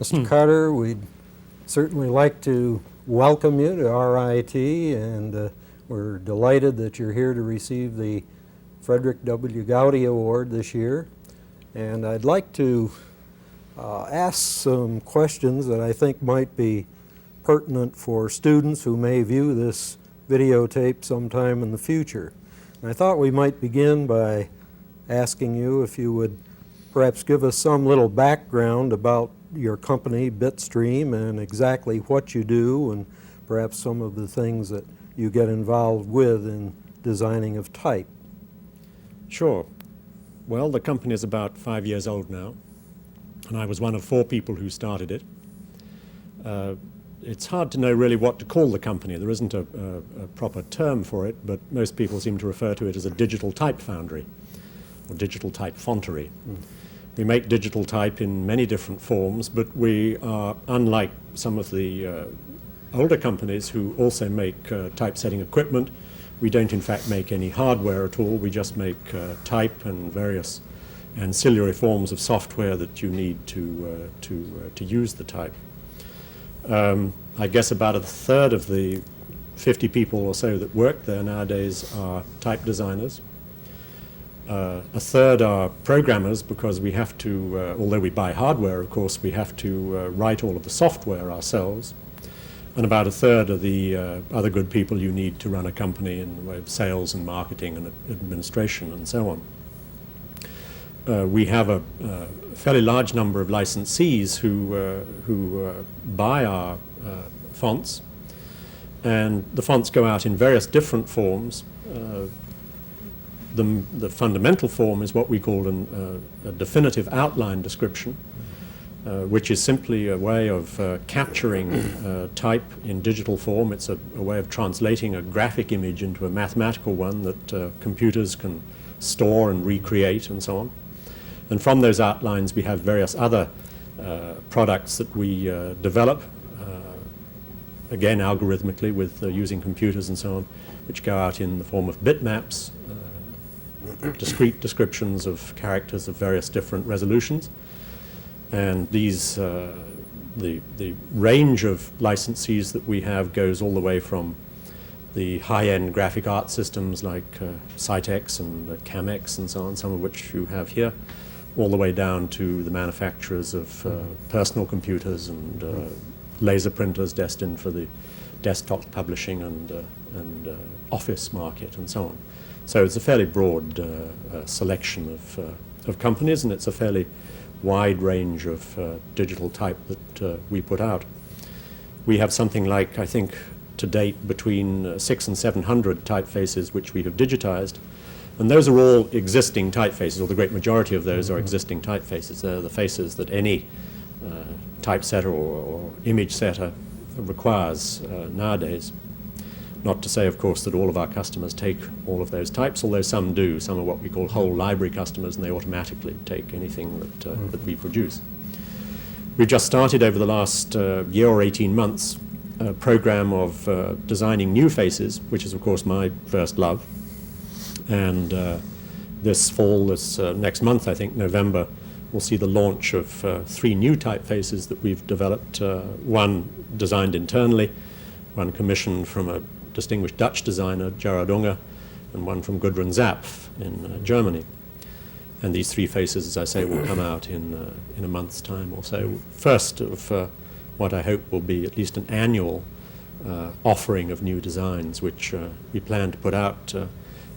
Mr. Carter, we'd certainly like to welcome you to RIT, and we're delighted that you're here to receive the Frederic W. Goudy Award this year. And I'd like to ask some questions that I think might be pertinent for students who may view this videotape sometime in the future. And I thought we might begin by asking you if you would perhaps give us some little background about your company, Bitstream, and exactly what you do, and perhaps some of the things that you get involved with in designing of type. Sure. Well, the company is about 5 years old now, and I was one of 4 people who started it. It's hard to know really what to call the company. There isn't a proper term for it, but most people seem to refer to it as a digital type foundry or digital type fontery. We make digital type in many different forms, but we are unlike some of the older companies who also make typesetting equipment. We don't in fact make any hardware at all. We just make type and various ancillary forms of software that you need to use the type. I guess about a third of the 50 people or so that work there nowadays are type designers. A third are programmers, because we have to, although we buy hardware, of course, we have to write all of the software ourselves. And about a third are the other good people you need to run a company in the way of sales and marketing and administration and so on. We have a fairly large number of licensees who buy our fonts, and the fonts go out in various different forms. The fundamental form is what we call a definitive outline description, which is simply a way of capturing type in digital form. It's a way of translating a graphic image into a mathematical one that computers can store and recreate and so on. And from those outlines we have various other products that we develop, again algorithmically with using computers and so on, which go out in the form of bitmaps, discrete descriptions of characters of various different resolutions. And these, the range of licensees that we have goes all the way from the high-end graphic art systems like Cytex and Camex and so on, some of which you have here, all the way down to the manufacturers of personal computers and laser printers destined for the desktop publishing and office market and so on. So it's a fairly broad selection of companies, and it's a fairly wide range of digital type that we put out. We have something like, I think, to date between 600 and 700 typefaces which we have digitized, and those are all existing typefaces, or the great majority of those are existing typefaces. They're the faces that any typesetter or image setter requires nowadays. Not to say, of course, that all of our customers take all of those types, although some do. Some are what we call whole library customers, and they automatically take anything that we produce. We've just started over the last year or 18 months a program of designing new faces, which is, of course, my first love. And this fall, next month, I think, November, we'll see the launch of 3 new typefaces that we've developed, one designed internally, one commissioned from a distinguished Dutch designer, Gerard Unger, and one from Gudrun Zapf in Germany. And these 3 faces, as I say, will come out in a month's time or so. First of what I hope will be at least an annual offering of new designs, which we plan to put out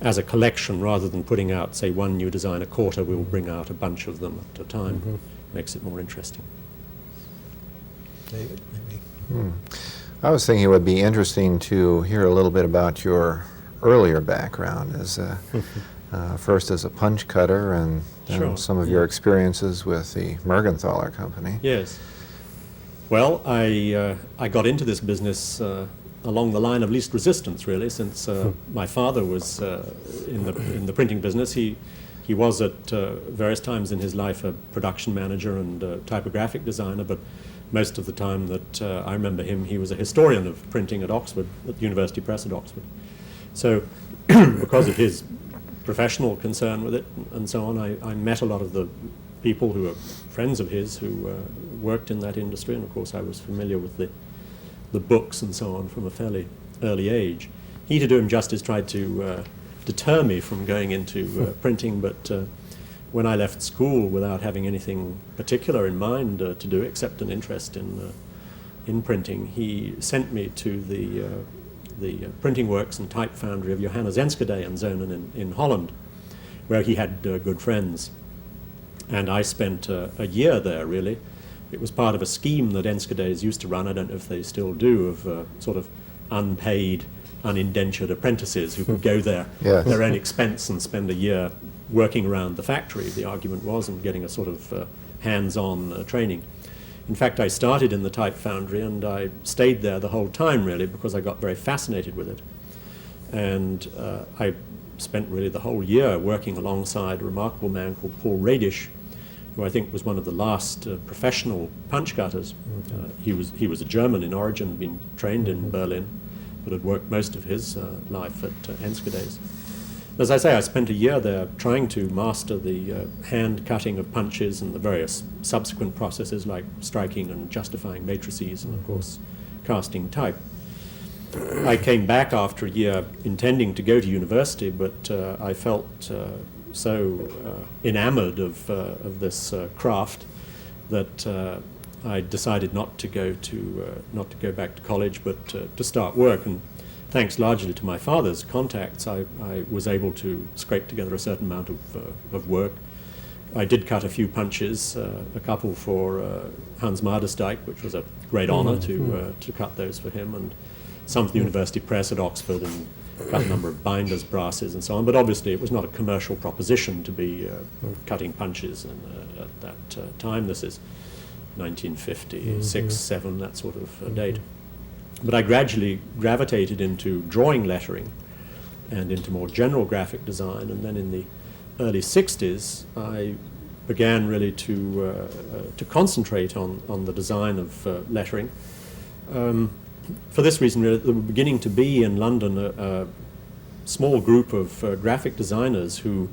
as a collection rather than putting out, say, one new design a quarter. We will bring out a bunch of them at a time. Makes it more interesting. David, maybe. I was thinking it would be interesting to hear a little bit about your earlier background as first as a punch cutter, and then some of your experiences with the Mergenthaler company. Yes. Well, I got into this business along the line of least resistance, really, since my father was in the printing business. He was at various times in his life a production manager and typographic designer, but most of the time that I remember him, he was a historian of printing at Oxford, at the University Press at Oxford. So because of his professional concern with it and so on, I met a lot of the people who were friends of his who worked in that industry, and of course I was familiar with the books and so on from a fairly early age. He, to do him justice, tried to deter me from going into printing, but when I left school without having anything particular in mind to do except an interest in printing, he sent me to the printing works and type foundry of Johannes Enschede and Zonen in Holland, where he had good friends. And I spent a year there, really. It was part of a scheme that Enschede's used to run, I don't know if they still do, of sort of unpaid, unindentured apprentices who could go there at their own expense and spend a year working around the factory, the argument was, and getting a sort of hands-on training. In fact, I started in the type foundry and I stayed there the whole time, really, because I got very fascinated with it. And I spent really the whole year working alongside a remarkable man called Paul Radish, who I think was one of the last professional punch cutters. He was a German in origin, been trained in Berlin, but had worked most of his life at Enschede's. As I say, I spent a year there trying to master the hand cutting of punches and the various subsequent processes like striking and justifying matrices and, of course, casting type. I came back after a year intending to go to university, but I felt so enamored of this craft that I decided not to go back to college, but to start work. And thanks largely to my father's contacts, I was able to scrape together a certain amount of work. I did cut a few punches, a couple for Hans Mardesdijk, which was a great honor to cut those for him, and some for the University Press at Oxford, and cut a number of binders, brasses, and so on. But obviously it was not a commercial proposition to be cutting punches at that time. This is 1956, 7, that sort of date. But I gradually gravitated into drawing lettering and into more general graphic design, and then in the early 60s I began really to concentrate on the design of lettering. For this reason, really, there were beginning to be in London a small group of graphic designers who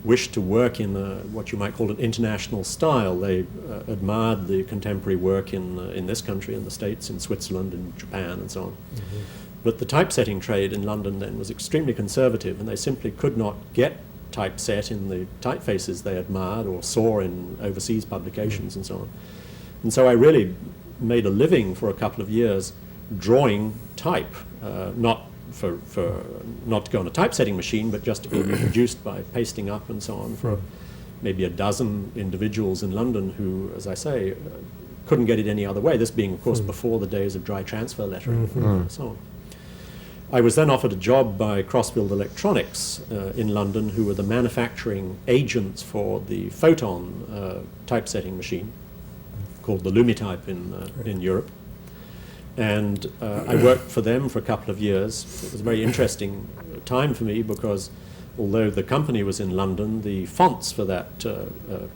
wished to work in what you might call an international style. They admired the contemporary work in this country, in the States, in Switzerland, in Japan, and so on. But the typesetting trade in London then was extremely conservative, and they simply could not get typeset in the typefaces they admired or saw in overseas publications and so on. And so I really made a living for a couple of years drawing type, not to go on a typesetting machine, but just to be reproduced by pasting up and so on for maybe a dozen individuals in London who, as I say, couldn't get it any other way, this being, of course, before the days of dry transfer lettering and so on. I was then offered a job by Crossfield Electronics in London, who were the manufacturing agents for the Photon typesetting machine, called the Lumitype in Europe. And I worked for them for a couple of years. It was a very interesting time for me because although the company was in London, the fonts for that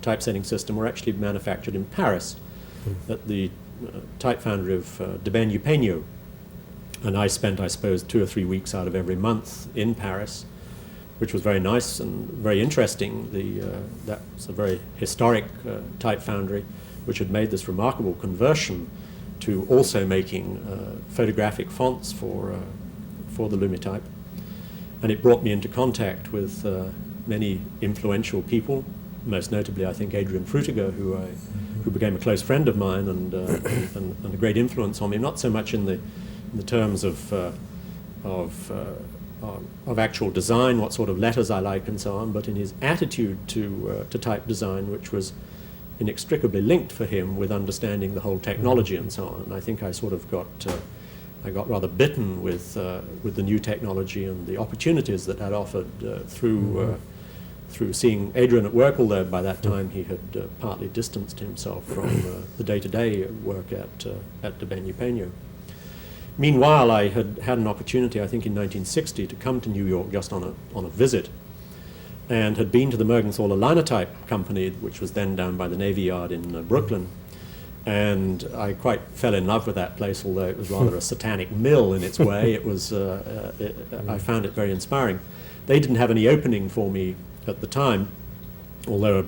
typesetting system were actually manufactured in Paris at the type foundry of Debenham. And I spent, I suppose, 2 or 3 weeks out of every month in Paris, which was very nice and very interesting. That's a very historic type foundry which had made this remarkable conversion to also making photographic fonts for the Lumitype. And it brought me into contact with many influential people, most notably, I think, Adrian Frutiger, who became a close friend of mine and a great influence on me, not so much in the terms of actual design, what sort of letters I like and so on, but in his attitude to type design, which was inextricably linked for him with understanding the whole technology and so on. And I think I sort of got rather bitten with the new technology and the opportunities that had offered through seeing Adrian at work, although by that time he had partly distanced himself from the day-to-day work at Debenham. Meanwhile, I had an opportunity, I think in 1960, to come to New York just on a visit, and had been to the Mergenthaler Linotype Company, which was then down by the Navy Yard in Brooklyn. And I quite fell in love with that place, although it was rather a satanic mill in its way. It was, I found it very inspiring. They didn't have any opening for me at the time, although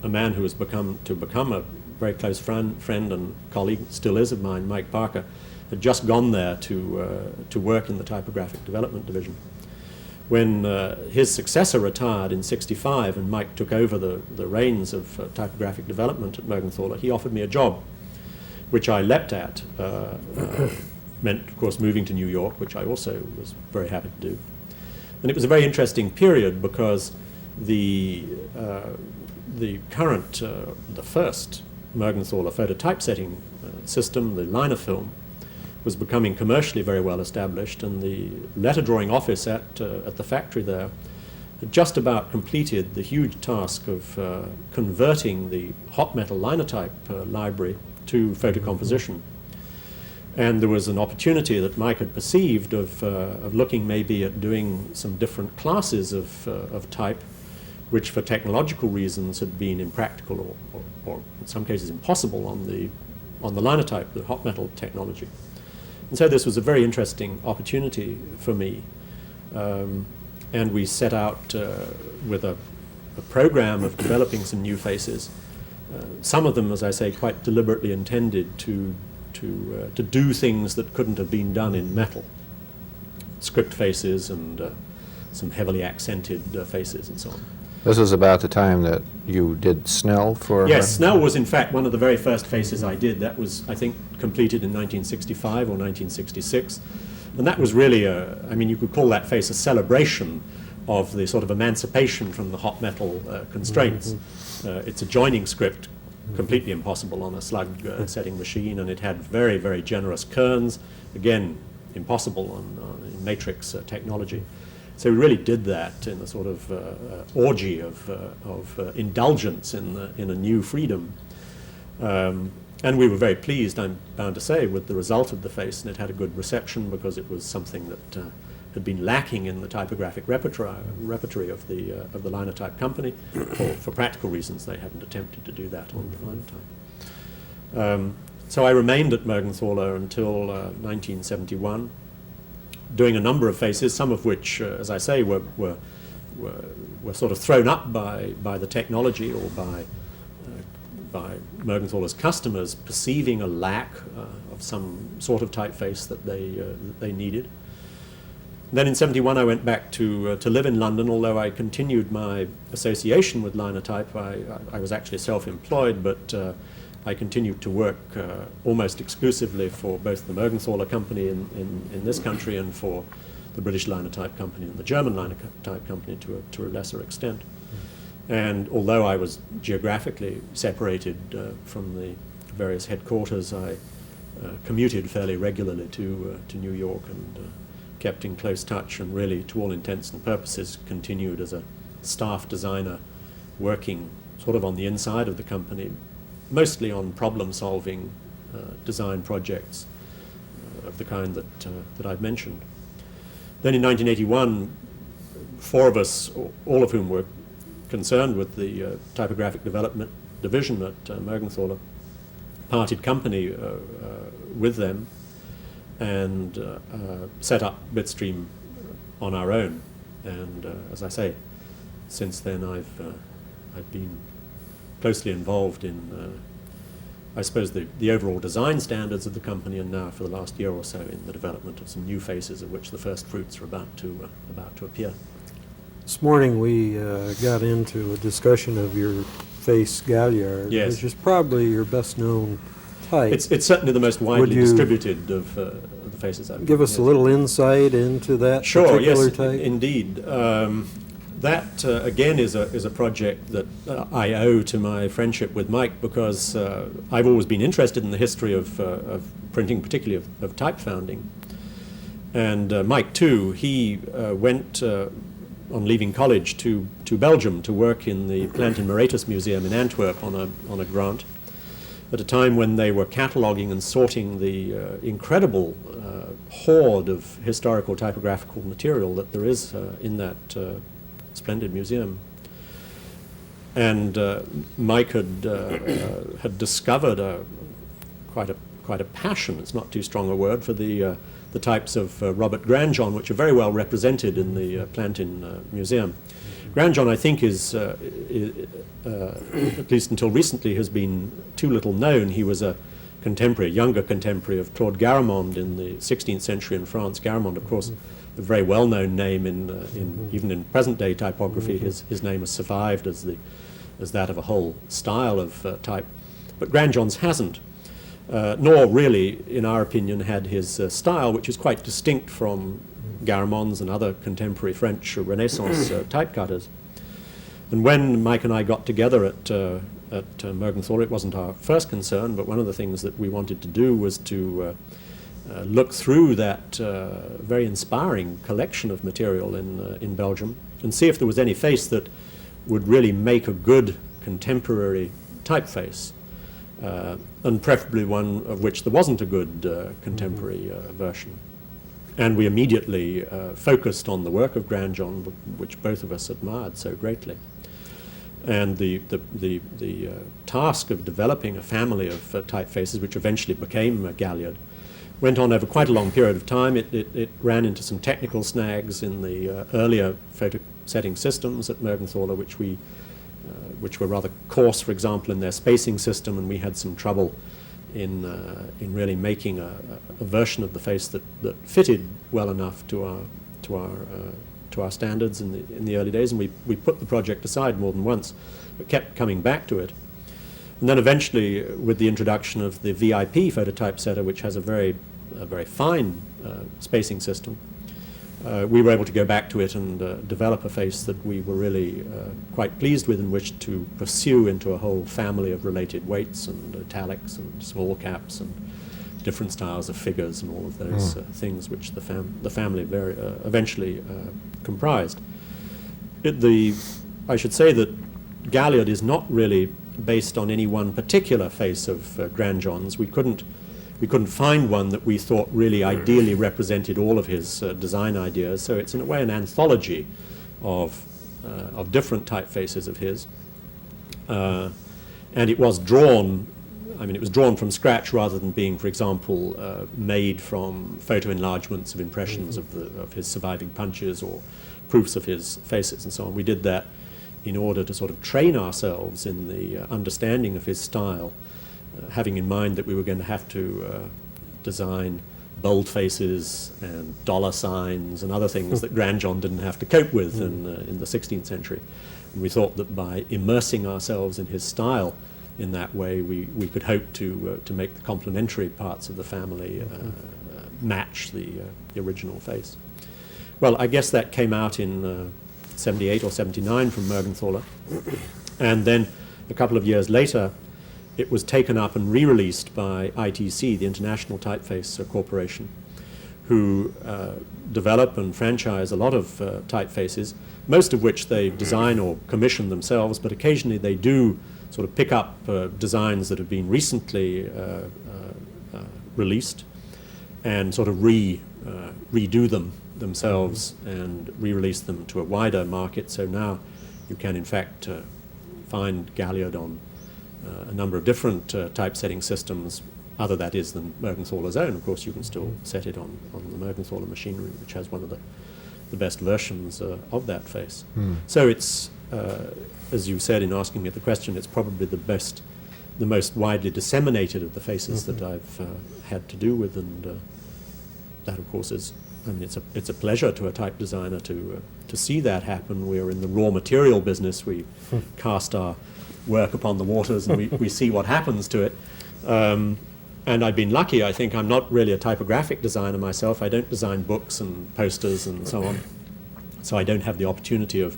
a man who has become a very close friend and colleague, still is of mine, Mike Parker, had just gone there to work in the typographic development division. When his successor retired in '65 and Mike took over the reins of typographic development at Mergenthaler, he offered me a job, which I leapt at. Meant, of course, moving to New York, which I also was very happy to do. And it was a very interesting period because the first Mergenthaler phototypesetting system, the liner film, was becoming commercially very well established, and the letter drawing office at the factory there had just about completed the huge task of converting the hot metal linotype library to photocomposition. And there was an opportunity that Mike had perceived of looking maybe at doing some different classes of type, which for technological reasons had been impractical or in some cases impossible on the linotype, the hot metal technology. And so this was a very interesting opportunity for me. And we set out with a program of developing some new faces. Some of them, as I say, quite deliberately intended to do things that couldn't have been done in metal. Script faces and some heavily accented faces and so on. This was about the time that you did Snell for... Yes, Snell was in fact one of the very first faces I did. That was, I think, completed in 1965 or 1966. And that was really I mean, you could call that face a celebration of the sort of emancipation from the hot metal constraints. It's a joining script, completely impossible on a slug setting machine, and it had very, very generous kerns, again, impossible on matrix technology. So we really did that in a sort of orgy of indulgence in a new freedom. And we were very pleased, I'm bound to say, with the result of the face, and it had a good reception because it was something that had been lacking in the typographic repertory of the linotype company. For practical reasons, they hadn't attempted to do that on the linotype. So I remained at Mergenthaler until 1971, doing a number of faces, some of which, as I say, were sort of thrown up by the technology or by Mergenthaler's customers perceiving a lack of some sort of typeface that they needed. Then in '71 I went back to live in London, although I continued my association with linotype. I was actually self-employed, but I continued to work almost exclusively for both the Mergenthaler company in this country and for the British Linotype company and the German Linotype company to a lesser extent. And although I was geographically separated from the various headquarters, I commuted fairly regularly to New York and kept in close touch, and really, to all intents and purposes, continued as a staff designer working sort of on the inside of the company, mostly on problem-solving design projects of the kind that I've mentioned. Then in 1981, four of us, all of whom were concerned with the typographic development division at Mergenthaler, parted company with them and set up Bitstream on our own. And as I say, since then I've been closely involved in, I suppose, the overall design standards of the company, and now for the last year or so in the development of some new faces, of which the first fruits are about to appear. This morning we got into a discussion of your face Galliard, Yes. which is probably your best known type. It's certainly the most widely distributed of the faces I've Give us yes. a little insight into that particular yes, type? indeed. That, again, is a project that I owe to my friendship with Mike, because I've always been interested in the history of printing, particularly of type founding. And Mike, too, he went on leaving college to Belgium to work in the Plant and Moratus Museum in Antwerp on a grant, at a time when they were cataloguing and sorting the incredible hoard of historical typographical material that there is in that splendid museum. And Mike had discovered quite a passion, it's not too strong a word, for the types of Robert Grandjean, which are very well represented in the Plantin Museum. Grandjon, I think, is, at least until recently, has been too little known. He was a contemporary, a younger contemporary of Claude Garamond in the 16th century in France. Garamond, of course, a very well-known name even in present-day typography. His name has survived as that of a whole style of type. But Grandjon's hasn't, nor really, in our opinion, had his style, which is quite distinct from Garamond's and other contemporary French Renaissance type cutters. And when Mike and I got together at Mergenthaler, it wasn't our first concern, but one of the things that we wanted to do was to look through that very inspiring collection of material in Belgium and see if there was any face that would really make a good contemporary typeface, and preferably one of which there wasn't a good contemporary version. And we immediately focused on the work of Grandjon, which both of us admired so greatly. And the task of developing a family of typefaces, which eventually became Galliard, went on over quite a long period of time. It ran into some technical snags in the earlier photo setting systems at Mergenthaler, which were rather coarse, for example, in their spacing system, and we had some trouble in really making a version of the face that fitted well enough to our standards in the early days, and we put the project aside more than once, but kept coming back to it. And then eventually, with the introduction of the VIP phototypesetter, which has a very fine spacing system, we were able to go back to it and develop a face that we were really quite pleased with and wished to pursue into a whole family of related weights and italics and small caps and different styles of figures and all of those things which the family eventually comprised. I should say that Galliard is not really based on any one particular face of Grandjon's. We couldn't find one that we thought really ideally represented all of his design ideas, so it's in a way an anthology of different typefaces of his. And it was drawn from scratch rather than being, for example, made from photo enlargements of impressions of his surviving punches or proofs of his faces and so on. We did that in order to sort of train ourselves in the understanding of his style, having in mind that we were going to have to design bold faces and dollar signs and other things that Grandjon didn't have to cope with in the 16th century. And we thought that by immersing ourselves in his style in that way, we could hope to make the complementary parts of the family match the original face. Well, I guess that came out in 78 or 79 from Mergenthaler, and then a couple of years later it was taken up and re-released by ITC, the International Typeface Corporation, who develop and franchise a lot of typefaces, most of which they design or commission themselves, but occasionally they do sort of pick up designs that have been recently released and sort of redo them themselves and re-release them to a wider market. So now you can in fact find Galliard on a number of different typesetting systems, other that is than Mergenthaler's own. Of course, you can still set it on the Mergenthaler machinery, which has one of the best versions of that face. So it's, as you said in asking me the question, it's probably the most widely disseminated of the faces that I've had to do with, and that, of course, is, I mean, it's a pleasure to a type designer to see that happen. We're in the raw material business. We cast our work upon the waters and we see what happens to it. And I've been lucky. I think I'm not really a typographic designer myself. I don't design books and posters and so on. So I don't have the opportunity of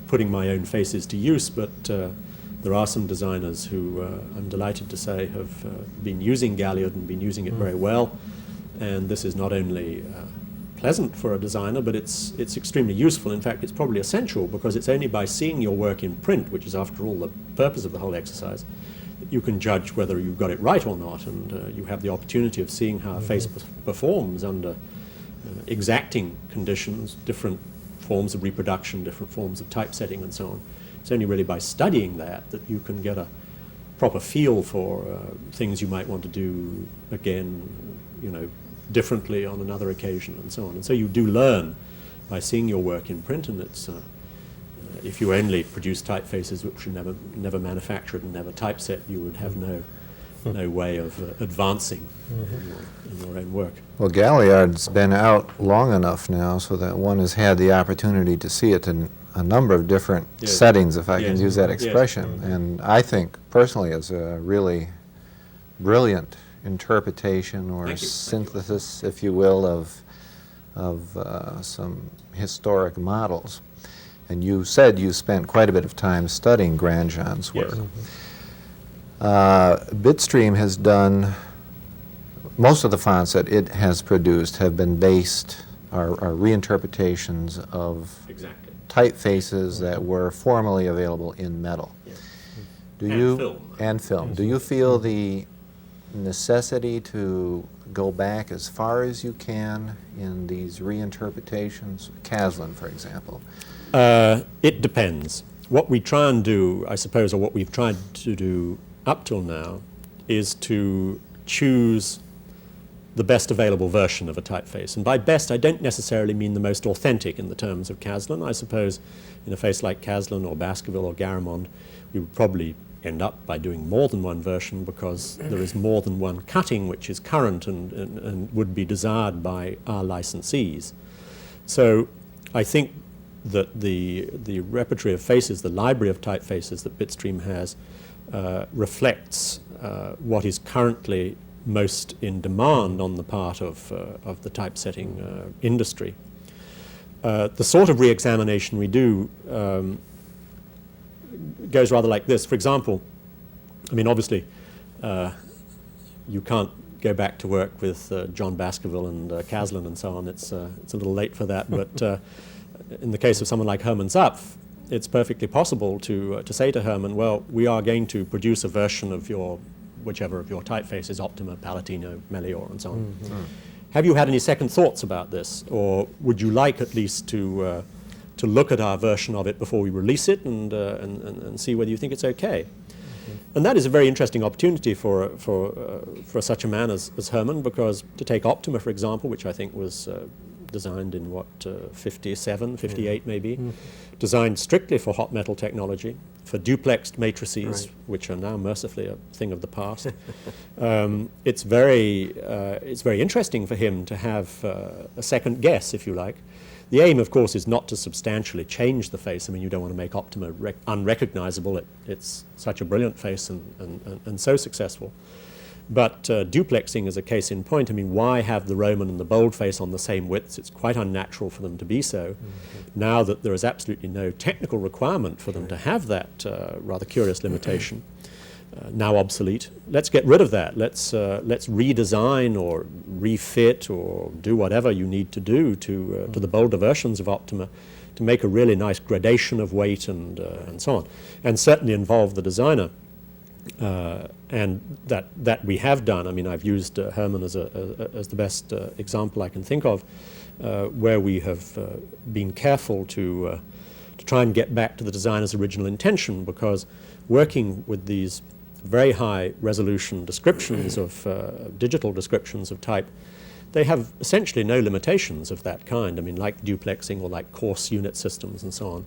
putting my own faces to use, but there are some designers who I'm delighted to say have been using Galliard and been using it very well. And this is not only pleasant for a designer, but it's extremely useful. In fact, it's probably essential, because it's only by seeing your work in print, which is after all the purpose of the whole exercise, that you can judge whether you've got it right or not, and you have the opportunity of seeing how a face performs under exacting conditions, different forms of reproduction, different forms of typesetting and so on. It's only really by studying that you can get a proper feel for things you might want to do again, differently on another occasion and so on. And so you do learn by seeing your work in print, and if you only produce typefaces which were never manufactured and never typeset, you would have no way of advancing in your own work. Well, Galliard's been out long enough now so that one has had the opportunity to see it in a number of different settings, if I can use that expression. And I think, personally, it's a really brilliant interpretation or synthesis, if you will, of some historic models. And you said you spent quite a bit of time studying Grandjean's work. Bitstream has done, most of the fonts that it has produced have been based, are reinterpretations of typefaces that were formerly available in metal. And film. Do you feel the necessity to go back as far as you can in these reinterpretations? Caslin, for example. It depends. What we try and do, I suppose, or what we've tried to do up till now, is to choose the best available version of a typeface. And by best, I don't necessarily mean the most authentic in the terms of Caslin. I suppose in a face like Caslin or Baskerville or Garamond, we would probably end up by doing more than one version because there is more than one cutting which is current and would be desired by our licensees. So I think that the repertory of faces, the library of typefaces that Bitstream has, reflects what is currently most in demand on the part of the typesetting industry. The sort of re-examination we do goes rather like this. For example, I mean, obviously, you can't go back to work with John Baskerville and Caslin and so on. It's a little late for that, but in the case of someone like Hermann Zapf, it's perfectly possible to say to Hermann, well, we are going to produce a version of whichever of your typefaces, Optima, Palatino, Melior, and so on. Have you had any second thoughts about this, or would you like at least to look at our version of it before we release it and see whether you think it's okay? And that is a very interesting opportunity for such a man as Hermann, because to take Optima, for example, which I think was designed in, 57, 58 maybe, designed strictly for hot metal technology, for duplexed matrices, which are now mercifully a thing of the past. It's very interesting for him to have a second guess, if you like. The aim, of course, is not to substantially change the face. I mean, you don't want to make Optima unrecognizable. It's such a brilliant face and so successful. But duplexing is a case in point. I mean, why have the Roman and the boldface on the same widths? It's quite unnatural for them to be so. Now that there is absolutely no technical requirement for them to have that rather curious limitation, now obsolete, let's get rid of that. Let's redesign or refit or do whatever you need to do to the bolder versions of Optima to make a really nice gradation of weight and so on, and certainly involve the designer. And that we have done. I mean, I've used Hermann as the best example I can think of, where we have been careful to try and get back to the designer's original intention, because working with these very high resolution descriptions of digital descriptions of type, they have essentially no limitations of that kind. I mean, like duplexing or like coarse unit systems and so on.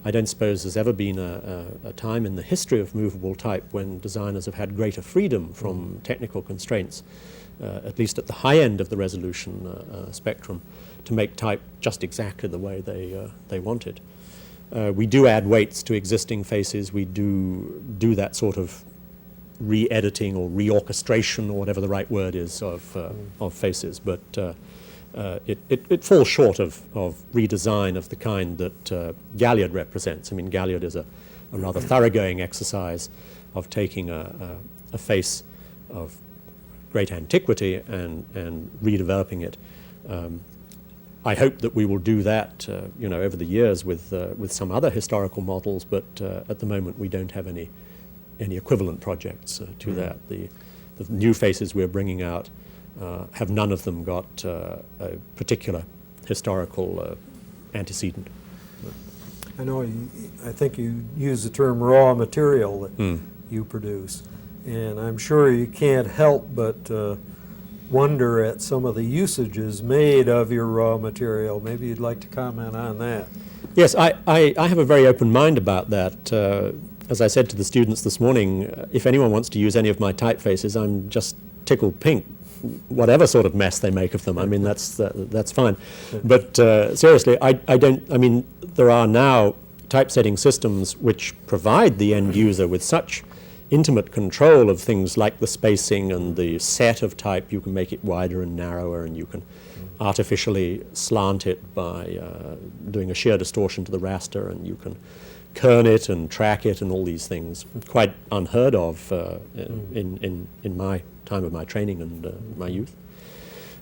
I don't suppose there's ever been a time in the history of movable type when designers have had greater freedom from technical constraints, at least at the high end of the resolution spectrum, to make type just exactly the way they want it. We do add weights to existing faces. We do that sort of re-editing or reorchestration, or whatever the right word is, of faces, but it falls short of redesign of the kind that Galliard represents. I mean, Galliard is a rather thoroughgoing exercise of taking a face of great antiquity and redeveloping it. I hope that we will do that, over the years with some other historical models, but at the moment we don't have any equivalent projects to that. The new faces we're bringing out have none of them got a particular historical antecedent. I know, I think you use the term raw material that you produce, and I'm sure you can't help but wonder at some of the usages made of your raw material. Maybe you'd like to comment on that. Yes, I have a very open mind about that. As I said to the students this morning, if anyone wants to use any of my typefaces, I'm just tickled pink, whatever sort of mess they make of them. I mean, that's fine. But seriously, I mean, there are now typesetting systems which provide the end user with such intimate control of things like the spacing and the set of type. You can make it wider and narrower, and you can artificially slant it by doing a shear distortion to the raster, and you can kern it and track it and all these things, quite unheard of in my time of my training and my youth.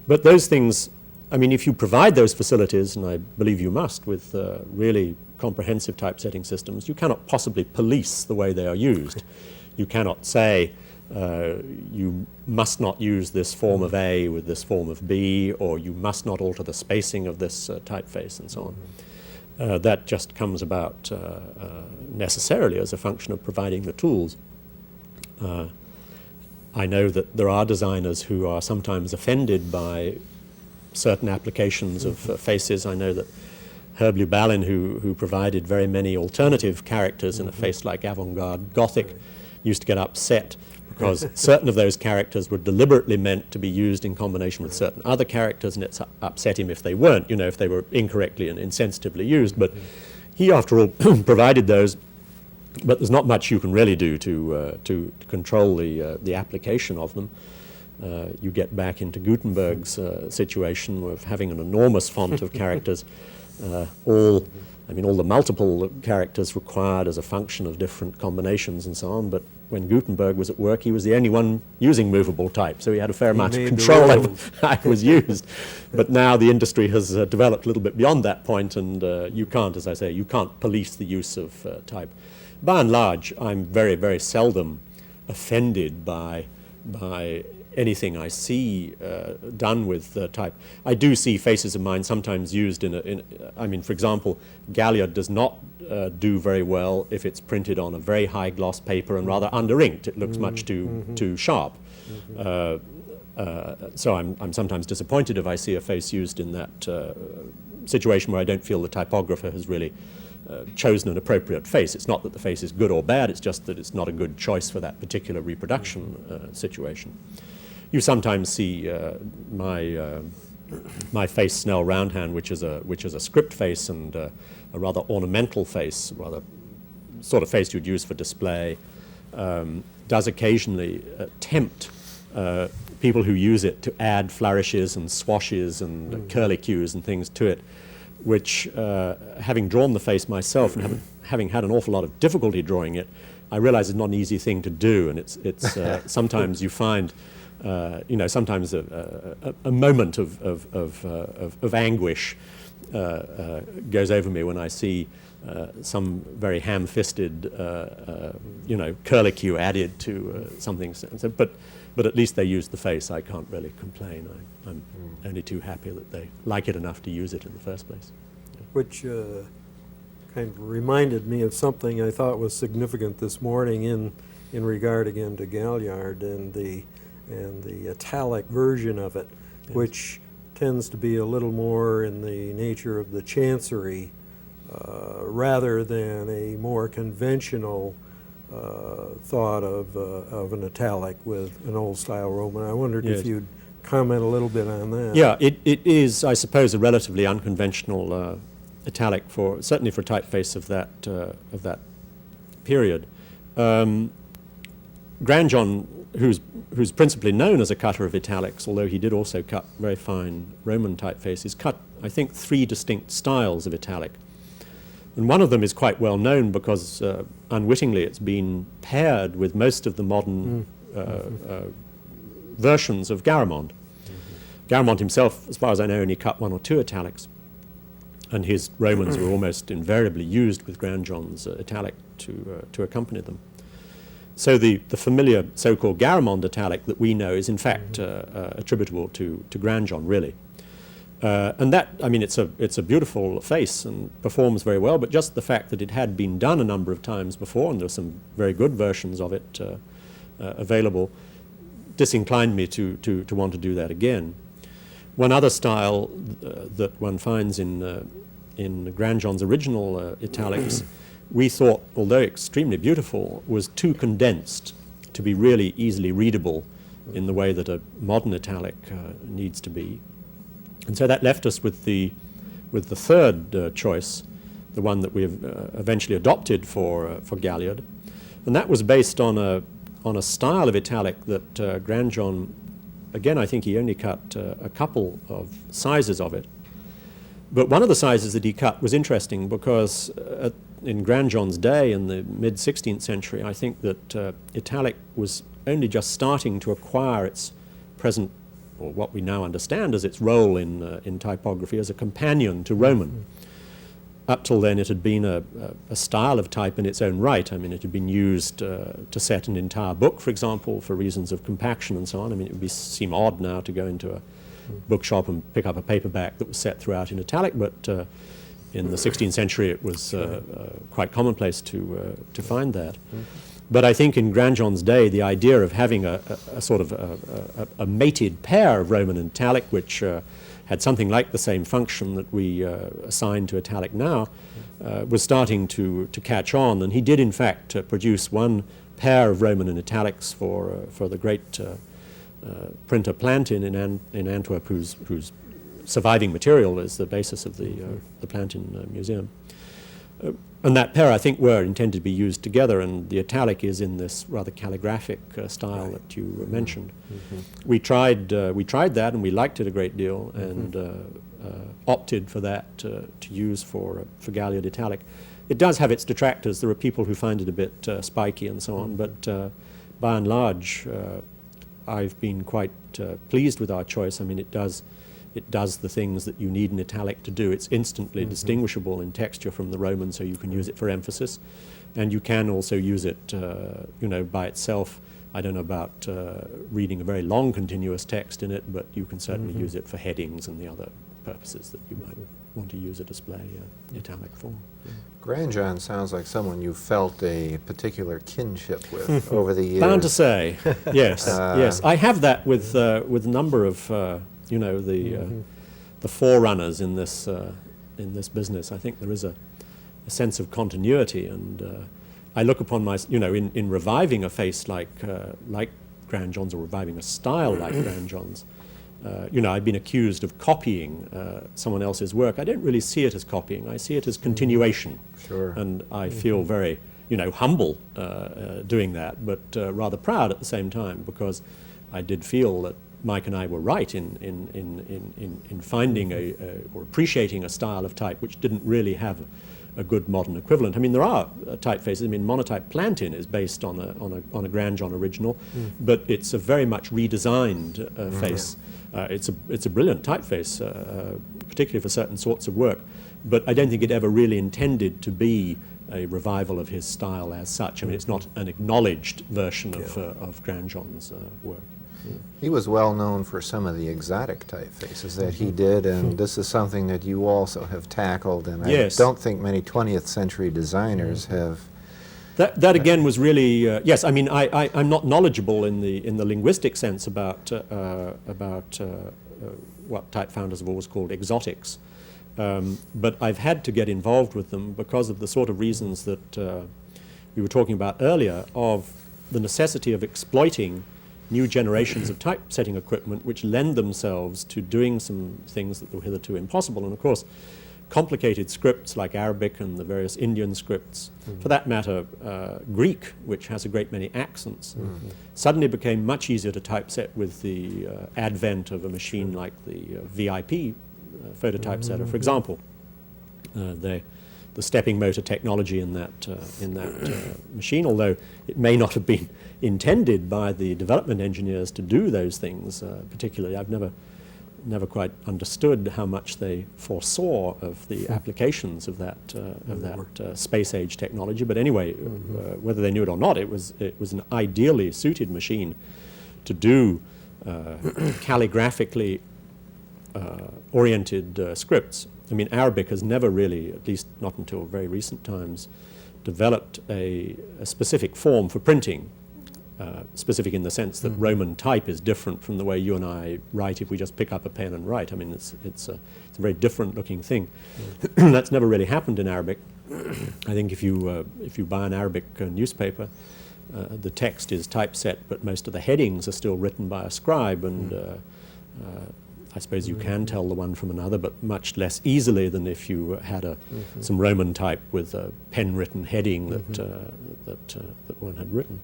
But those things, I mean, if you provide those facilities, and I believe you must with really comprehensive typesetting systems, you cannot possibly police the way they are used. You cannot say you must not use this form of A with this form of B, or you must not alter the spacing of this typeface and so on. That just comes about necessarily as a function of providing the tools. I know that there are designers who are sometimes offended by certain applications of faces. I know that Herb Lubalin, who provided very many alternative characters in a face like avant-garde Gothic, used to get upset because certain of those characters were deliberately meant to be used in combination with certain other characters, and it upset him if they weren't, if they were incorrectly and insensitively used. But he, after all, provided those. But there's not much you can really do to control the application of them. You get back into Gutenberg's situation of having an enormous font of characters, all the multiple characters required as a function of different combinations and so on. But when Gutenberg was at work, he was the only one using movable type, so he had a fair amount of control over how it was used. But now the industry has developed a little bit beyond that point, and you can't, as I say, you can't police the use of type. By and large, I'm very, very seldom offended by anything I see done with type. I do see faces of mine sometimes used for example, Galliard does not do very well if it's printed on a very high gloss paper and rather under-inked. It looks much too sharp. So I'm sometimes disappointed if I see a face used in that situation where I don't feel the typographer has really chosen an appropriate face. It's not that the face is good or bad, it's just that it's not a good choice for that particular reproduction situation. You sometimes see my face Snell Roundhand, which is a script face and a rather ornamental face, rather sort of face you'd use for display, does occasionally tempt people who use it to add flourishes and swashes and curlicues and things to it, which, having drawn the face myself and having had an awful lot of difficulty drawing it, I realize it's not an easy thing to do, and it's sometimes you find, sometimes a moment of anguish goes over me when I see some very ham-fisted, curlicue added to something. So, but at least they used the face. I can't really complain. I'm only too happy that they like it enough to use it in the first place. Which kind of reminded me of something I thought was significant this morning in regard again to Galliard and the Italic version of it, yes, which tends to be a little more in the nature of the chancery rather than a more conventional thought of an italic with an old-style Roman. I wondered, yes, if you'd comment a little bit on that. Yeah, it is, I suppose, a relatively unconventional italic certainly for typeface of that period. Grandjohn, who's principally known as a cutter of italics, although he did also cut very fine Roman typefaces, cut, I think, 3 distinct styles of italic. And one of them is quite well known because unwittingly it's been paired with most of the modern versions of Garamond. Garamond himself, as far as I know, only cut 1 or 2 italics, and his Romans were almost invariably used with Grandjohn's italic to accompany them. So the familiar so-called Garamond italic that we know is in fact attributable to Grandjohn, really. And that, I mean, it's a beautiful face and performs very well, but just the fact that it had been done a number of times before, and there are some very good versions of it available, disinclined me to want to do that again. One other style that one finds in in Grandjean's original italics, we thought, although extremely beautiful, was too condensed to be really easily readable in the way that a modern italic needs to be. And so that left us with the third choice, the one that we have eventually adopted for Galliard. And that was based on a style of italic that Grandjean, again, I think he only cut a couple of sizes of it. But one of the sizes that he cut was interesting because in Grandjean's day, in the mid-16th century, I think that italic was only just starting to acquire its present, or what we now understand as its role in typography as a companion to Roman. Up till then, it had been a style of type in its own right. I mean, it had been used to set an entire book, for example, for reasons of compaction and so on. I mean, it would seem odd now to go into a bookshop and pick up a paperback that was set throughout in italic, but in the 16th century it was quite commonplace to find that. But I think in Grandjean's day, the idea of having a sort of a mated pair of Roman and italic, which had something like the same function that we assign to italic now, was starting to catch on. And he did, in fact, produce one pair of Roman and italics for the great printer Plantin in Antwerp, whose surviving material is the basis of the Plantin Museum. And that pair, I think, were intended to be used together, and the italic is in this rather calligraphic style that you mentioned. We tried that, and we liked it a great deal, and opted for that to use for Galliard italic. It does have its detractors. There are people who find it a bit spiky and so on, but by and large, I've been quite pleased with our choice. I mean, it does the things that you need an italic to do. It's instantly distinguishable in texture from the Roman, so you can use it for emphasis. And you can also use it, by itself. I don't know about reading a very long continuous text in it, but you can certainly use it for headings and the other purposes that you might want to use a display italic for. Yeah. Grandjean sounds like someone you felt a particular kinship with over the years. Bound to say, yes, yes. I have that with a number of the forerunners in this business. I think there is a sense of continuity, and I look upon in reviving a face like Grandjean's, or reviving a style like Grandjean's. I've been accused of copying someone else's work. I don't really see it as copying. I see it as continuation. Sure. And I feel very, humble doing that, but rather proud at the same time, because I did feel that Mike and I were right in finding or appreciating a style of type which didn't really have a good modern equivalent. I mean, there are typefaces. I mean, monotype Plantin is based on a Grandjean original, but it's a very much redesigned face. It's a brilliant typeface, particularly for certain sorts of work. But I don't think it ever really intended to be a revival of his style as such. I mean, it's not an acknowledged version of Grandjean's work. He was well known for some of the exotic typefaces that he did, and this is something that you also have tackled, and I don't think many 20th century designers have. That again was really, yes, I mean, I'm not knowledgeable in the linguistic sense about what type founders have always called exotics, but I've had to get involved with them because of the sort of reasons that we were talking about earlier, of the necessity of exploiting new generations of typesetting equipment which lend themselves to doing some things that were hitherto impossible. And of course, complicated scripts like Arabic and the various Indian scripts, for that matter, Greek, which has a great many accents, suddenly became much easier to typeset with the advent of a machine like the VIP phototypesetter, for example. The stepping motor technology in that machine, although it may not have been intended by the development engineers to do those things particularly. I've never quite understood how much they foresaw of the applications of that space age technology. But anyway, whether they knew it or not, it was an ideally suited machine to do calligraphically oriented scripts. I mean, Arabic has never really, at least not until very recent times, developed a specific form for printing. specific in the sense that Roman type is different from the way you and I write if we just pick up a pen and write. I mean, it's a very different looking thing. That's never really happened in Arabic. I think if you buy an Arabic newspaper, the text is typeset, but most of the headings are still written by a scribe, and I suppose you can tell the one from another, but much less easily than if you had some Roman type with a pen-written heading that one had written.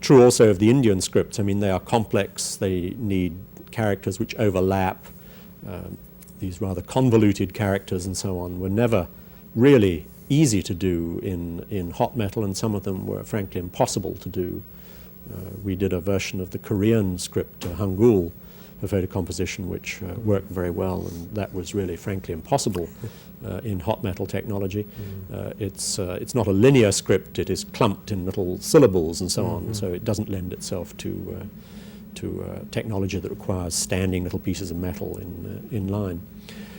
True also of the Indian scripts. I mean, they are complex. They need characters which overlap. These rather convoluted characters and so on were never really easy to do in hot metal, and some of them were frankly impossible to do. We did a version of the Korean script, Hangul, for photo composition, which worked very well, and that was really frankly impossible in hot metal technology. It's not a linear script. It is clumped in little syllables and so on, so it doesn't lend itself to technology that requires standing little pieces of metal in line.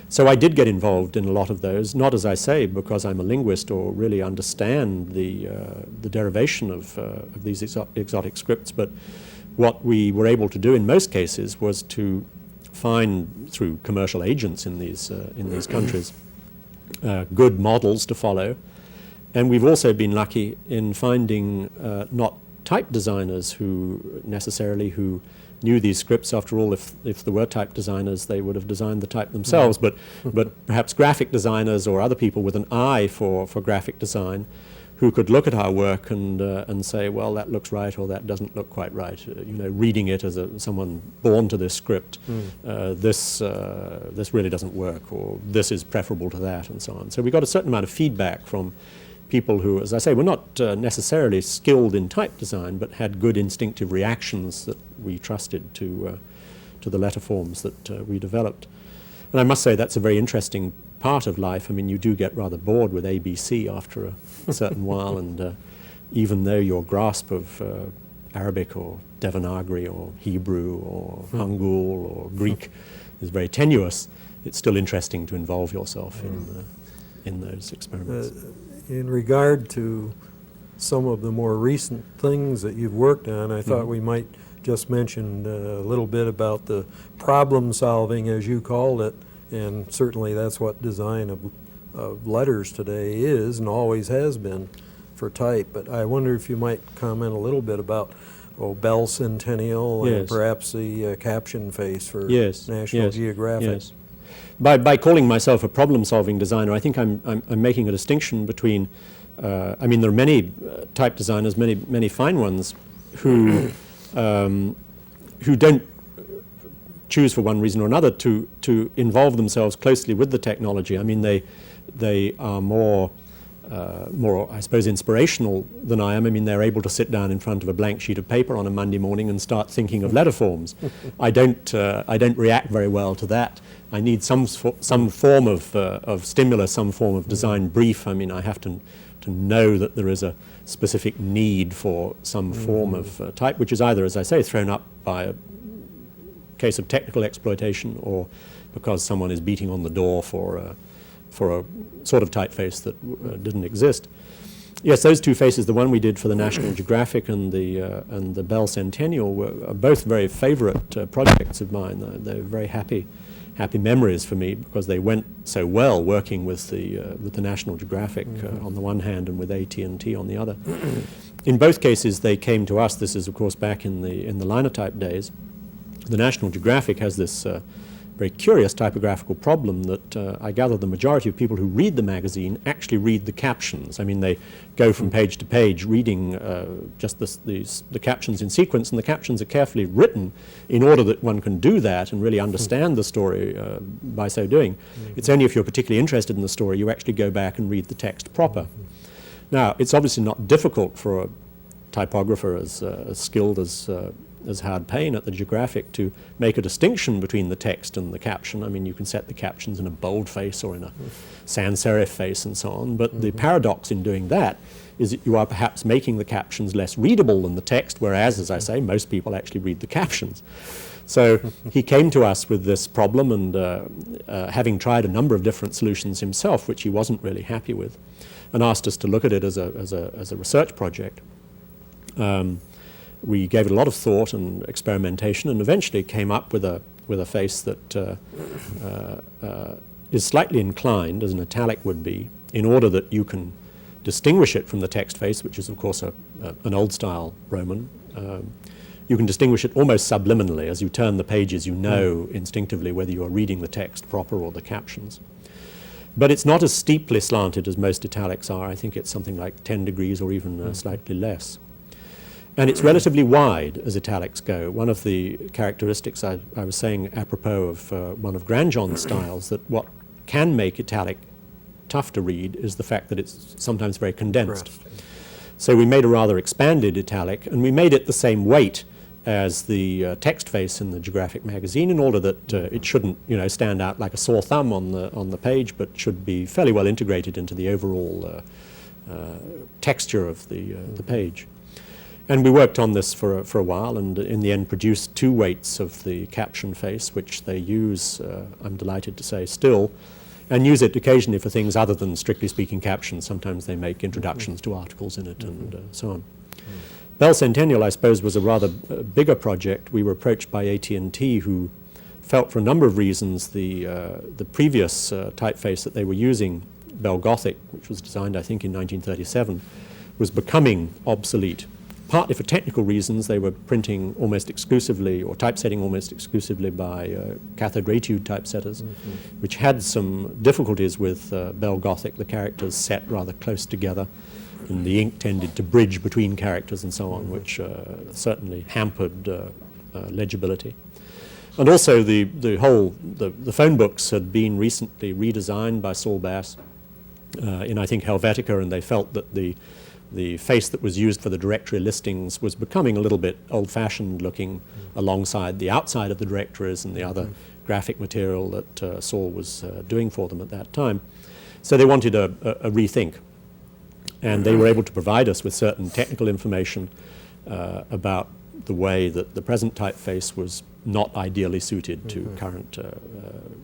So I did get involved in a lot of those, not, as I say, because I'm a linguist or really understand the derivation of these exotic scripts, but what we were able to do in most cases was to find, through commercial agents in these countries, good models to follow. And we've also been lucky in finding not type designers who knew these scripts. After all, if there were type designers, they would have designed the type themselves, but perhaps graphic designers or other people with an eye for graphic design who could look at our work and say, well, that looks right or that doesn't look quite right. Reading it as someone born to this script, this really doesn't work, or this is preferable to that, and so on. So we got a certain amount of feedback from people who, as I say, were not necessarily skilled in type design, but had good instinctive reactions that we trusted to the letter forms that we developed. And I must say that's a very interesting part of life. I mean, you do get rather bored with ABC after a certain while, and even though your grasp of Arabic or Devanagari or Hebrew or Hangul or Greek is very tenuous, it's still interesting to involve yourself in those experiments. In regard to some of the more recent things that you've worked on, I thought we might just mention a little bit about the problem solving, as you called it, and certainly that's what design of letters today is and always has been for type. But I wonder if you might comment a little bit about Bell Centennial and perhaps the caption face for National Geographic. Yes. By calling myself a problem-solving designer, I think I'm making a distinction between, I mean, there are many type designers, many fine ones, who don't choose for one reason or another to involve themselves closely with the technology. I mean, they are more, I suppose, inspirational than I am. I mean, they're able to sit down in front of a blank sheet of paper on a Monday morning and start thinking of letter forms. I don't react very well to that. I need some form of stimulus, some form of design brief. I mean, I have to know that there is a specific need for some form of type, which is either, as I say, thrown up by a case of technical exploitation or because someone is beating on the door for a sort of typeface that didn't exist. Yes, those two faces, the one we did for the National Geographic and the Bell Centennial, are both very favorite projects of mine. They're very happy memories for me because they went so well working with the National Geographic on the one hand and with AT&T on the other. In both cases, they came to us. This is, of course, back in the linotype days. The National Geographic has this very curious typographical problem that I gather the majority of people who read the magazine actually read the captions. I mean, they go from page to page reading just the captions in sequence, and the captions are carefully written in order that one can do that and really understand the story by so doing. It's only if you're particularly interested in the story you actually go back and read the text proper. Now, it's obviously not difficult for a typographer as skilled as Howard Payne at the Geographic to make a distinction between the text and the caption. I mean, you can set the captions in a boldface or in a sans serif face and so on, but the paradox in doing that is that you are perhaps making the captions less readable than the text, whereas, as I say, most people actually read the captions. So he came to us with this problem, and having tried a number of different solutions himself, which he wasn't really happy with, and asked us to look at it as a research project. we gave it a lot of thought and experimentation, and eventually came up with a face that is slightly inclined, as an italic would be, in order that you can distinguish it from the text face, which is of course an old-style Roman. You can distinguish it almost subliminally. As you turn the pages, you know instinctively whether you are reading the text proper or the captions. But it's not as steeply slanted as most italics are. I think it's something like 10 degrees or even slightly less. And it's relatively wide as italics go. One of the characteristics I was saying apropos of one of Grandjean's styles, that what can make italic tough to read is the fact that it's sometimes very condensed. So we made a rather expanded italic, and we made it the same weight as the text face in the Geographic magazine, in order that it shouldn't, stand out like a sore thumb on the page, but should be fairly well integrated into the overall texture of the page. And we worked on this for a while, and in the end produced 2 weights of the caption face, which they use, I'm delighted to say, still, and use it occasionally for things other than strictly speaking captions. Sometimes they make introductions to articles in it and so on. Bell Centennial, I suppose, was a rather bigger project. We were approached by AT&T, who felt for a number of reasons the previous typeface that they were using, Bell Gothic, which was designed, I think, in 1937, was becoming obsolete. Partly for technical reasons. They were printing almost exclusively, or typesetting almost exclusively, by cathode ray tube typesetters, which had some difficulties with Bell Gothic. The characters set rather close together, and the ink tended to bridge between characters and so on, which certainly hampered legibility. And also the phone books had been recently redesigned by Saul Bass in, I think, Helvetica, and they felt that the face that was used for the directory listings was becoming a little bit old-fashioned looking alongside the outside of the directories and the other graphic material that Saul was doing for them at that time. So they wanted a rethink. And they were able to provide us with certain technical information about the way that the present typeface was not ideally suited to current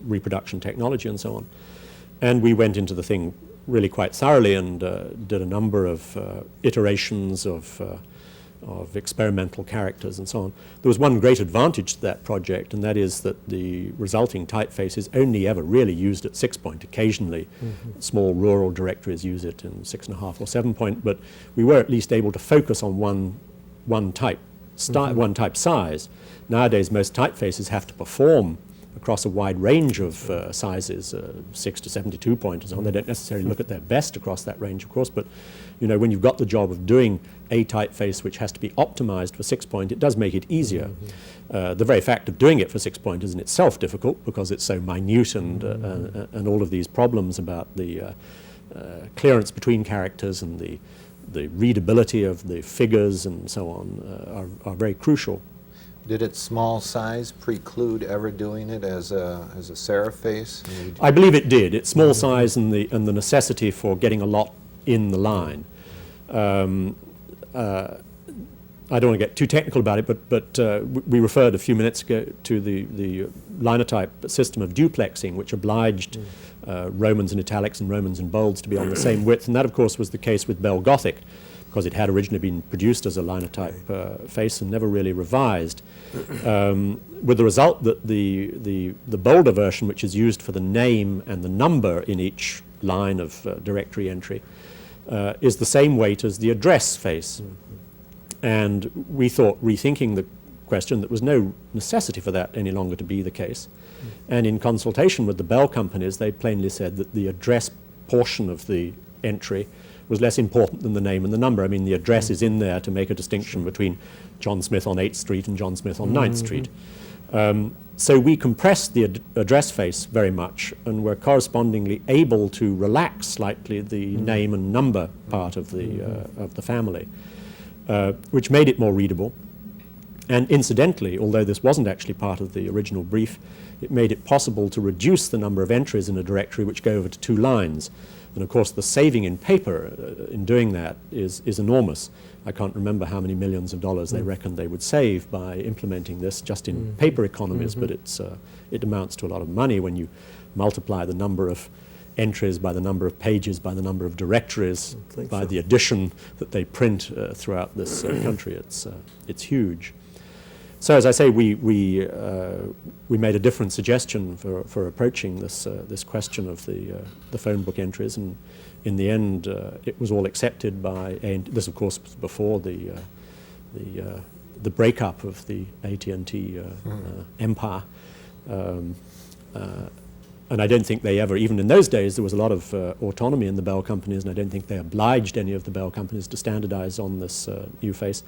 reproduction technology and so on. And we went into the thing really quite thoroughly and did a number of iterations of experimental characters and so on. There was one great advantage to that project, and that is that the resulting typeface is only ever really used at 6-point. Occasionally, small rural directories use it in 6.5 or 7-point, but we were at least able to focus on one type size. Nowadays, most typefaces have to perform across a wide range of sizes, 6 to 72 point and so on. They don't necessarily look at their best across that range, of course, but when you've got the job of doing a typeface which has to be optimized for 6-point, it does make it easier. The very fact of doing it for 6-point is in itself difficult because it's so minute, and all of these problems about the clearance between characters and the readability of the figures and so on are very crucial. Did its small size preclude ever doing it as a serif face? I believe it did. Its small size and the necessity for getting a lot in the line. I don't want to get too technical about it, but we referred a few minutes ago to the linotype system of duplexing, which obliged Romans in italics and Romans in bolds to be on the same width, and that, of course, was the case with Bell Gothic, because it had originally been produced as a linotype face and never really revised, with the result that the bolder version, which is used for the name and the number in each line of directory entry, is the same weight as the address face. And we thought, rethinking the question, that there was no necessity for that any longer to be the case. And in consultation with the Bell companies, they plainly said that the address portion of the entry was less important than the name and the number. I mean, the address is in there to make a distinction between John Smith on 8th Street and John Smith on 9th Street. So we compressed the address face very much, and were correspondingly able to relax slightly the name and number part of the family, which made it more readable. And incidentally, although this wasn't actually part of the original brief, it made it possible to reduce the number of entries in a directory which go over to 2 lines. And of course, the saving in paper in doing that is enormous. I can't remember how many millions of dollars they reckoned they would save by implementing this just in paper economies, but it amounts to a lot of money when you multiply the number of entries, by the number of pages, by the number of directories, by so. the edition that they print throughout this country. It's huge. So as I say, we made a different suggestion for approaching this question of the phone book entries, and in the end, it was all accepted by. And this, of course, was before the breakup of the AT&T empire. And I don't think they ever, even in those days, there was a lot of autonomy in the Bell companies, and I don't think they obliged any of the Bell companies to standardize on this new face.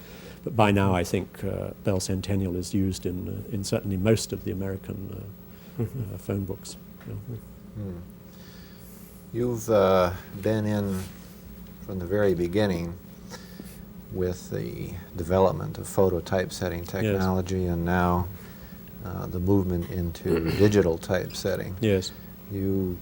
But by now, I think Bell Centennial is used in certainly most of the American phone books. You've been in from the very beginning with the development of photo typesetting technology, yes, and now the movement into digital typesetting. Yes. You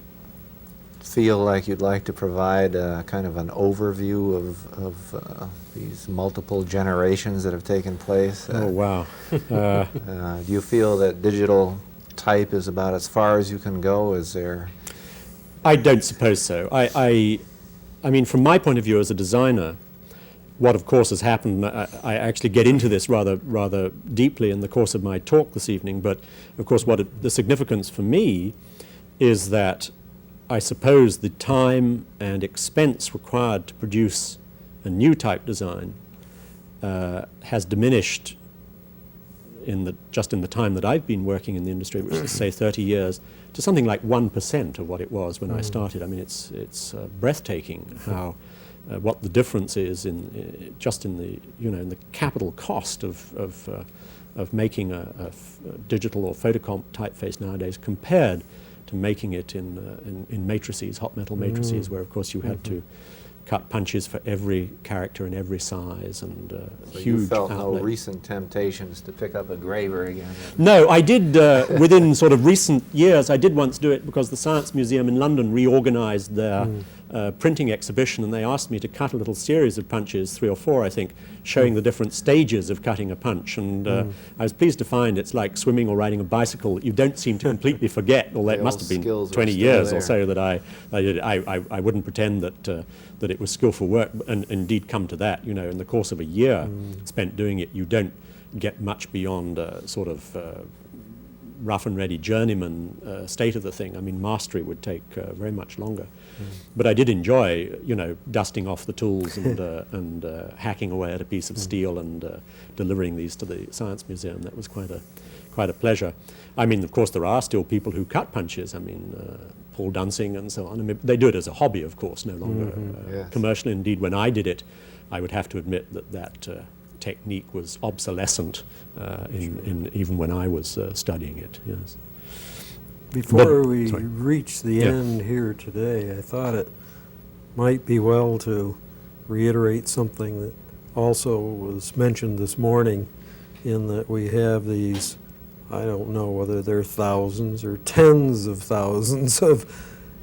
feel like you'd like to provide kind of an overview of these multiple generations that have taken place? Oh, wow. Do you feel that digital type is about as far as you can go? Is there... I don't suppose so. I mean, from my point of view as a designer, what of course has happened, I actually get into this rather deeply in the course of my talk this evening, but of course the significance for me is that I suppose the time and expense required to produce a new type design has diminished just in the time that I've been working in the industry, which is say 30 years, to something like 1% of what it was when I started. I mean, it's breathtaking how what the difference is in just in the in the capital cost of making a digital or photocomp typeface nowadays compared to making it in matrices, hot metal matrices, where of course you had to cut punches for every character in every size, and so huge you felt outlay. no recent temptations to pick up a graver again? No, I did, within sort of recent years, I did once do it because the Science Museum in London reorganized their printing exhibition, and they asked me to cut a little series of punches, 3 or 4 I think, showing the different stages of cutting a punch, and I was pleased to find it's like swimming or riding a bicycle. You don't seem to completely forget, although it must have been 20 years or so that I did. I wouldn't pretend that it was skillful work, and indeed come to that, in the course of a year spent doing it, you don't get much beyond sort of rough and ready journeyman state of the thing. I mean, mastery would take very much longer. But I did enjoy, dusting off the tools and hacking away at a piece of steel and delivering these to the Science Museum. That was quite a pleasure. I mean, of course, there are still people who cut punches. I mean, Paul Dunsing and so on. I mean, they do it as a hobby, of course, no longer yes. commercially. Indeed, when I did it, I would have to admit that technique was obsolescent even when I was studying it. Yes. Before we reach the end here today, I thought it might be well to reiterate something that also was mentioned this morning, in that we have these, I don't know whether they're thousands or tens of thousands of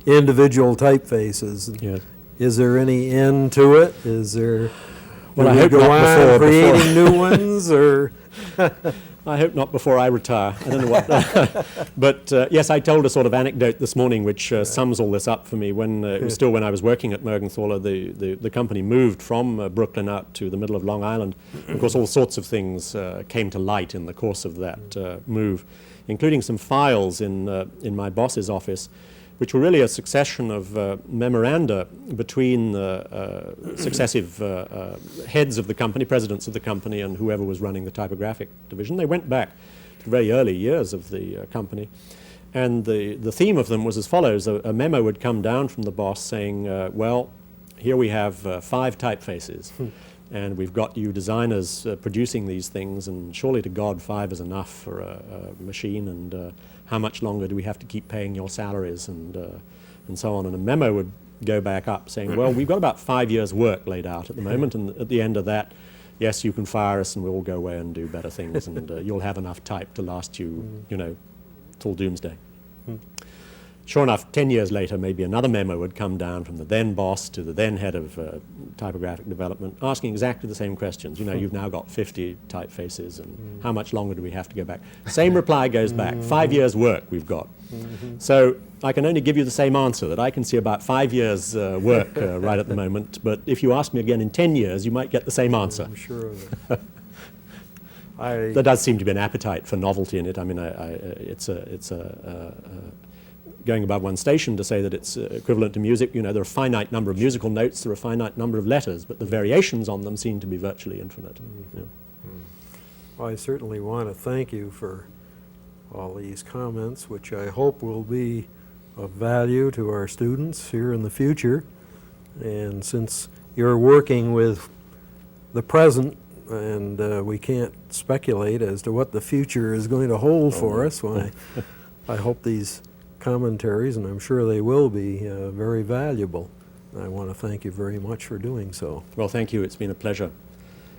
individual typefaces. Yes. Is there any end to it? Is there... Well, I we hope go not on before creating new ones, or... I hope not before I retire. I don't know what. But yes, I told a sort of anecdote this morning which sums all this up for me. When it was still when I was working at Mergenthaler, the company moved from Brooklyn out to the middle of Long Island. Of course, all sorts of things came to light in the course of that move, including some files in my boss's office, which were really a succession of memoranda between successive heads of the company, presidents of the company, and whoever was running the typographic division. They went back to very early years of the company. And the theme of them was as follows. A memo would come down from the boss saying, well, here we have 5 typefaces. And we've got you designers producing these things, and surely to God 5 is enough for a machine, and how much longer do we have to keep paying your salaries, and so on. And a memo would go back up saying, well, we've got about 5 years' work laid out at the moment, and at the end of that, yes, you can fire us and we'll go away and do better things, and you'll have enough type to last you, till doomsday. Sure enough, 10 years later, maybe another memo would come down from the then boss to the then head of typographic development, asking exactly the same questions. You know, you've now got 50 typefaces, and how much longer do we have to go back? Same reply goes back. 5 years' work we've got. So I can only give you the same answer, that I can see about 5 years' work right at the moment. But if you ask me again in 10 years, you might get the same answer. I'm sure of it. There does seem to be an appetite for novelty in it. I mean, going above one station to say that it's equivalent to music. You know, there are a finite number of musical notes, there are a finite number of letters, but the variations on them seem to be virtually infinite. Yeah. Well, I certainly want to thank you for all these comments, which I hope will be of value to our students here in the future. And since you're working with the present, and we can't speculate as to what the future is going to hold for us, well, I hope these commentaries, and I'm sure they will be, very valuable. I want to thank you very much for doing so. Well, thank you. It's been a pleasure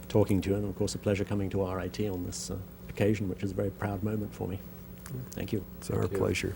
talking to you, and of course a pleasure coming to RIT on this occasion, which is a very proud moment for me. Thank you. It's our pleasure.